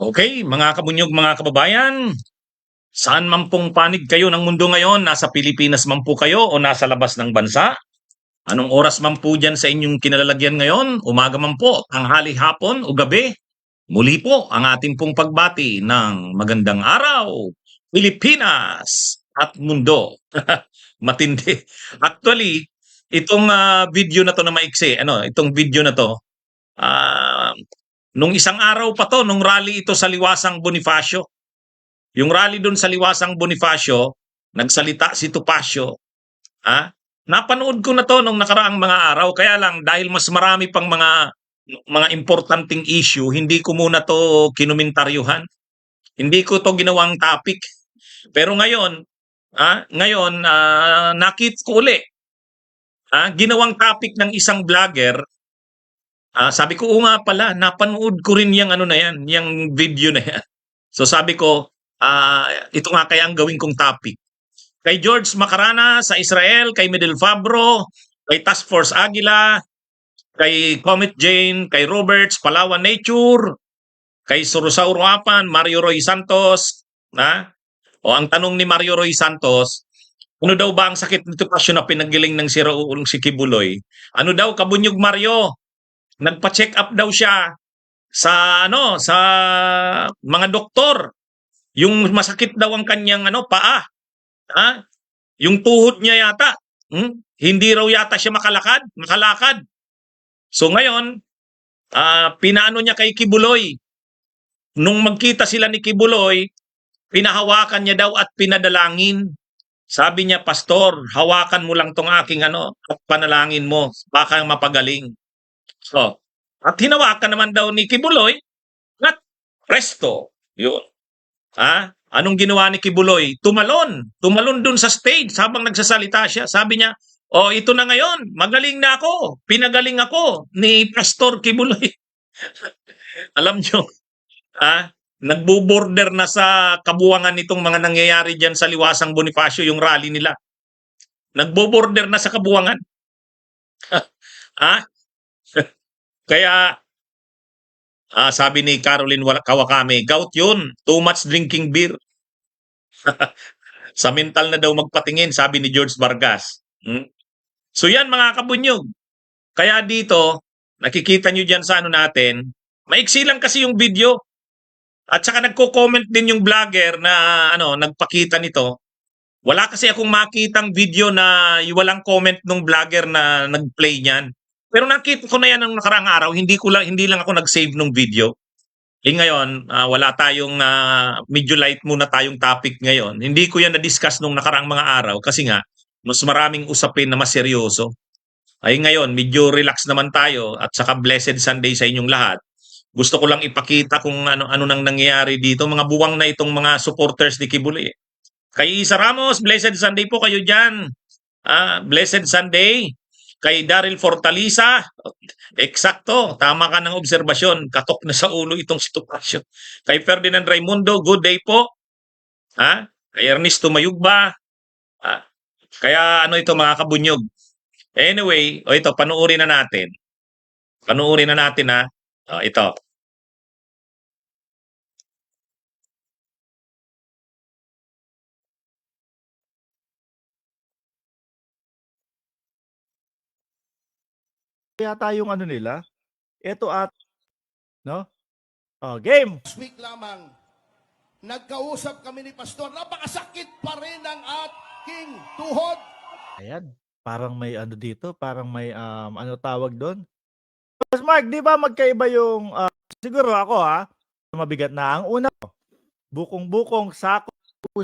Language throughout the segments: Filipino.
Okay, mga kabunyog, mga kababayan, saan man pong panig kayo ng mundo ngayon, nasa Pilipinas man po kayo o nasa labas ng bansa, anong oras man po dyan sa inyong kinalalagyan ngayon, umaga man po, tanghali, hapon o gabi, muli po ang ating pong pagbati ng magandang araw, Pilipinas at mundo. Matindi. Actually, itong video na to na maiksi, itong video na to, ah, nung isang araw pa to, nung rally ito sa Liwasang Bonifacio. Yung rally doon sa Liwasang Bonifacio, nagsalita si Topacio. Ha? Napanood ko na to nung nakaraang mga araw, kaya lang dahil mas marami pang mga importanteng issue, hindi ko muna to kinumentaryohan. Hindi ko to ginawang topic. Pero ngayon, nakita ko uli, ginawang topic ng isang vlogger. Sabi ko, oo nga pala, napanood ko rin yung ano na yan, yung video na yan. So sabi ko, ito nga kaya ang gawin kong topic. Kay George Macarana sa Israel, kay Medel Fabro, kay Task Force Aguila, kay Comet Jane, kay Roberts, Palawan Nature, kay Surusao Ruapan, Mario Roy Santos, o ang tanong ni Mario Roy Santos, ano daw ba ang sakit nito pasyon na pinaggiling ng sirauulong si Kibuloy? Ano daw, Kabunyog Mario? Nagpa-check up daw siya sa mga doktor. Yung masakit daw ang kanyang paa. Yung tuhod niya yata. Hindi raw yata siya makalakad. So ngayon, pinaano niya kay Kibuloy. Nung magkita sila ni Kibuloy, pinahawakan niya daw at pinadalangin. Sabi niya, Pastor, hawakan mo lang tong aking at panalangin mo, baka mapagaling. So, at hinawakan naman daw ni Kibuloy at presto. Yun. Anong ginawa ni Kibuloy? Tumalon dun sa stage habang nagsasalita siya. Sabi niya, ito na ngayon, magaling na ako. Pinagaling ako ni Pastor Kibuloy. Alam nyo, nagbo-border na sa kabuwangan nitong mga nangyayari dyan sa Liwasang Bonifacio, yung rally nila. Nagbo-border na sa kabuwangan. Kaya, sabi ni Caroline Kawakame, gout yun, too much drinking beer. Sa mental na daw magpatingin, sabi ni George Vargas. So yan mga kabunyog. Kaya dito, nakikita nyo dyan sa natin, maiksi lang kasi yung video. At saka nagko-comment din yung vlogger na nagpakita nito. Wala kasi akong makitang video na walang comment ng vlogger na nag-play niyan. Pero nakita ko na yan ng nakaraang araw, hindi lang ako nag-save ng video. Ngayon, wala tayong medyo light muna tayong topic ngayon. Hindi ko yan na-discuss nung nakaraang mga araw kasi nga mas maraming usapin na mas seryoso. Ngayon, medyo relax naman tayo at saka blessed Sunday sa inyong lahat. Gusto ko lang ipakita kung ano nang nangyayari dito. Mga buwang na itong mga supporters ni Kibuloy. Kay Isa Ramos, blessed Sunday po kayo dyan. Blessed Sunday. Kay Daryl Fortaleza, eksakto, tama ka ng obserbasyon. Katok na sa ulo itong sitwasyon. Kay Ferdinand Raimundo, good day po. Kay Ernesto Mayugba. Kaya ito mga kabunyog. Anyway, ito, panuorin na natin. Panuorin na natin ito. Yata yung nila. Ito no? Game. Last week lamang, nagkausap kami ni Pastor, napakasakit pa rin ang aking tuhod. Ayan, parang may dito, parang may tawag doon. Mas Mark, di ba magkaiba yung, siguro ako mabigat na. Ang una, bukong-bukong, sako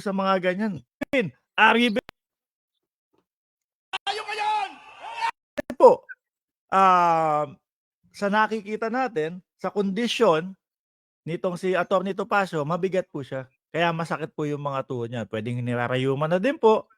sa mga ganyan. Aribe. Tayo ngayon! Po, sa nakikita natin, sa kondisyon nitong si Atty. Topacio, mabigat po siya. Kaya masakit po yung mga tuhod niya. Pwedeng nirarayuman na din po.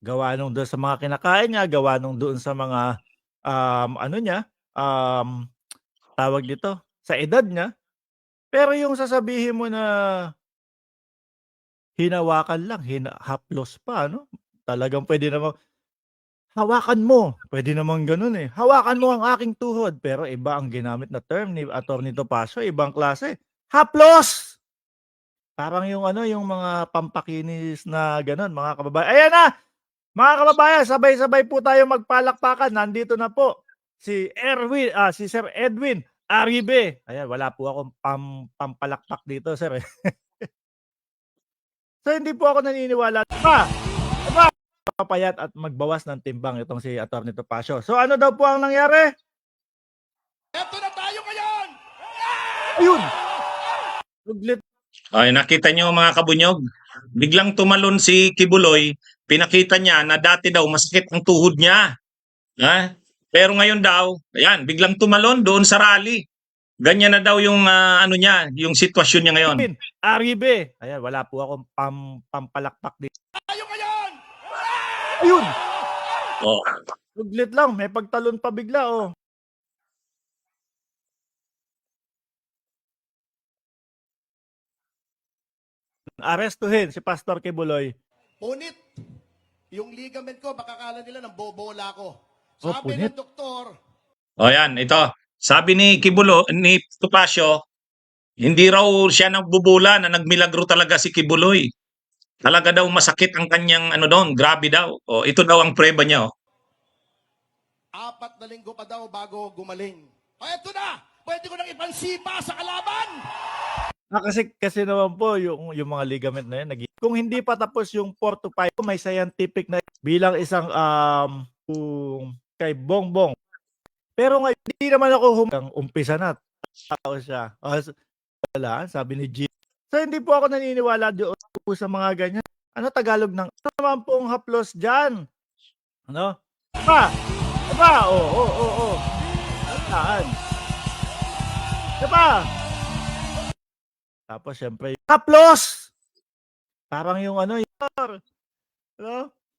Gawa nung doon sa mga kinakain niya, gawa nung doon sa mga tawag dito, sa edad niya. Pero yung sasabihin mo na hinawakan lang, haplos pa, talagang pwede naman, hawakan mo, pwede naman ganun hawakan mo ang aking tuhod, pero iba ang ginamit na term ni Atty. Topacio, ibang klase. Haplos! Parang yung ano, yung mga pampakinis na gano'n, mga kababayan. Ayan na! Mga kababayan, sabay-sabay po tayo magpalakpakan. Nandito na po si si Sir Edwin Aribe. Ayan, wala po akong pampalakpak dito, sir. So, hindi po ako naniniwala. Diba? Papayat at magbawas ng timbang itong si Atty. Topacio. So, ano daw po ang nangyari? Eto na tayo ngayon! Ayun! Suglit. Ay, nakita niyo mga kabunyog, biglang tumalon si Kibuloy, pinakita niya na dati daw masakit ang tuhod niya. Ha? Pero ngayon daw, ayan, biglang tumalon doon sa rally. Ganyan na daw yung ano niya, yung sitwasyon niya ngayon. Aribe. Ayan, wala po akong pampalakpak dito. Tayo ngayon! Ayun! Oh. Suglit lang, may pagtalon pa bigla, oh. Arestuhin si Pastor Kibuloy. Punit, yung ligament ko, baka kala nila ng bobola ko. Oh, Sabi punit. ng doktor, O yan, ito. Sabi ni Topacio, hindi raw siya nagbubula na nagmilagro talaga si Kibuloy. Talaga daw masakit ang kanyang ano doon, grabe daw. O ito daw ang preba niya. Oh. 4 na linggo pa daw bago gumaling. O eto na! Pwede ko nang ipansipa sa kalaban! Kasi naman po yung mga ligament na yan kung hindi pa tapos yung 4 to 5 may scientific na bilang isang kay Bongbong. Pero ngayon hindi naman ako umpisa na tao siya. Wala, sabi ni G. So hindi po ako naniniwala doon sa mga ganyan. Ano Tagalog ng ano naman pong haplos diyan? Ano? Diba? Oo. Saan? Diba? Tapos syempre, haplos! Parang yung ano,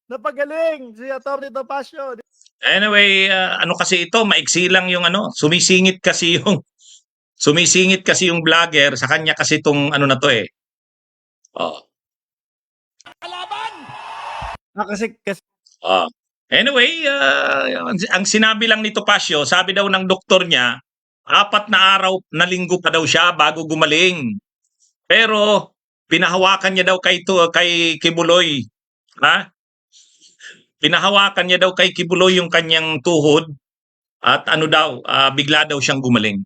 napagaling si Atty. Topacio. Anyway, ano kasi ito, maiksi lang yung ano, sumisingit kasi yung vlogger, sa kanya kasi itong ano na to eh. Oh. Kalaban! Kasi Anyway, ang sinabi lang ni Topacio, sabi daw ng doktor niya, 4 na araw na linggo pa daw siya bago gumaling. Pero pinahawakan niya daw kay Kibuloy. Ha? Pinahawakan niya daw kay Kibuloy yung kanyang tuhod at ano daw, bigla daw siyang gumaling.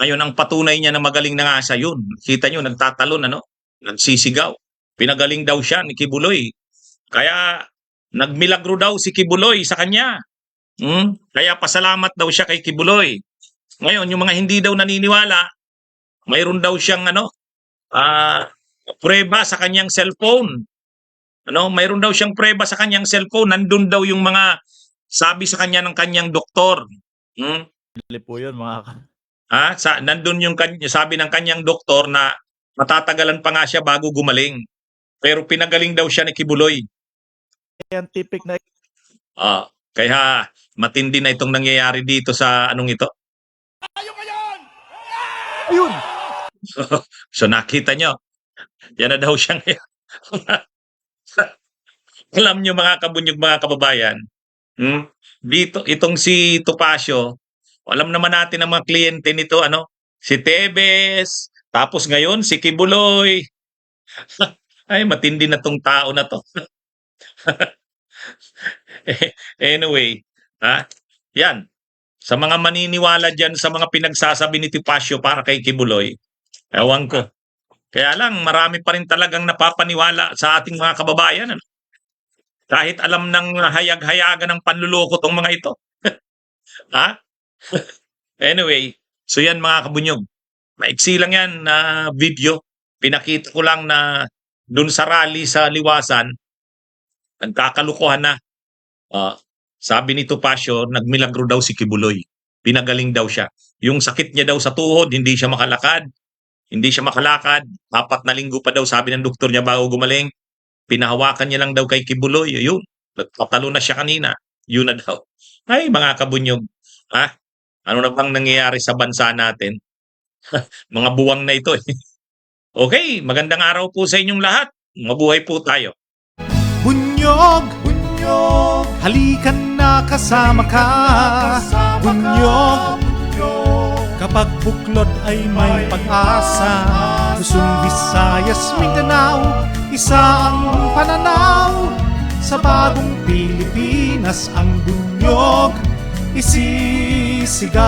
Ngayon, ang patunay niya na magaling na nga siya yun. Kita niyo, nagtatalon, nagsisigaw. Pinagaling daw siya ni Kibuloy. Kaya, nagmilagro daw si Kibuloy sa kanya. Kaya pasalamat daw siya kay Kibuloy. Ngayon, yung mga hindi daw naniniwala, mayroon daw siyang prueba sa kanyang cellphone. Mayroon daw siyang prueba sa kanyang cellphone. Nandun daw yung mga sabi sa kanya ng kanyang doktor. po yun mga Nandun yung sabi ng kanyang doktor na matatagalan pa nga siya bago gumaling. Pero pinagaling daw siya ni Kibuloy. scientific na Kaya matindi na itong nangyayari dito sa anong ito. Tayo ngayon! ayun! So nakita nyo, yan na daw siya ngayon. Alam nyo mga kabunyog, mga kababayan, dito, itong si Topacio, alam naman natin ang mga kliyente nito, si Tebes, tapos ngayon si Kibuloy. Ay, matindi na tong tao na to. Anyway, yan. Sa mga maniniwala dyan sa mga pinagsasabi ni Topacio para kay Kibuloy, ewan ko. Kaya lang, marami pa rin talagang napapaniwala sa ating mga kababayan. Kahit alam ng hayag-hayagan ng panluloko tong mga ito. Anyway, so yan mga kabunyog. Maiksi lang yan na video. Pinakita ko lang na dun sa rally sa Liwasan, nagkakalukuhan na. Sabi ni Topacio, nagmilagro daw si Kibuloy. Pinagaling daw siya. Yung sakit niya daw sa tuhod, hindi siya makalakad. 4 na linggo pa daw sabi ng doktor niya bago gumaling. Pinahawakan niya lang daw kay Kibuloy. Yun, nagpatalo na siya kanina. Yun na daw. Ay, mga kabunyog. Ano na bang nangyayari sa bansa natin? Mga buwang na ito eh. Okay, magandang araw po sa inyong lahat. Mabuhay po tayo. Bunyog, halikan na kasama ka. Bunyog, Kapag buklod ay may pag-asa, Luzon, Visayas, Mindanao, isa ang pananaw. Sa bagong Pilipinas ang bunyog isisigaw.